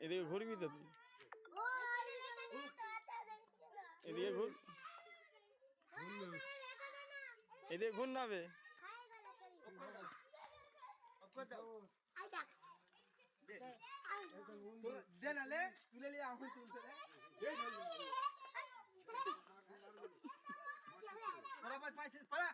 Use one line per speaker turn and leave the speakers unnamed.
এদিকে ঘুরবি তো তুই, এদিকে ঘুর, এদিকে ঘুর নাবে।
দে নালে তুলে নিয়ে আমি তুলতে বরাবর পাইছিস পালা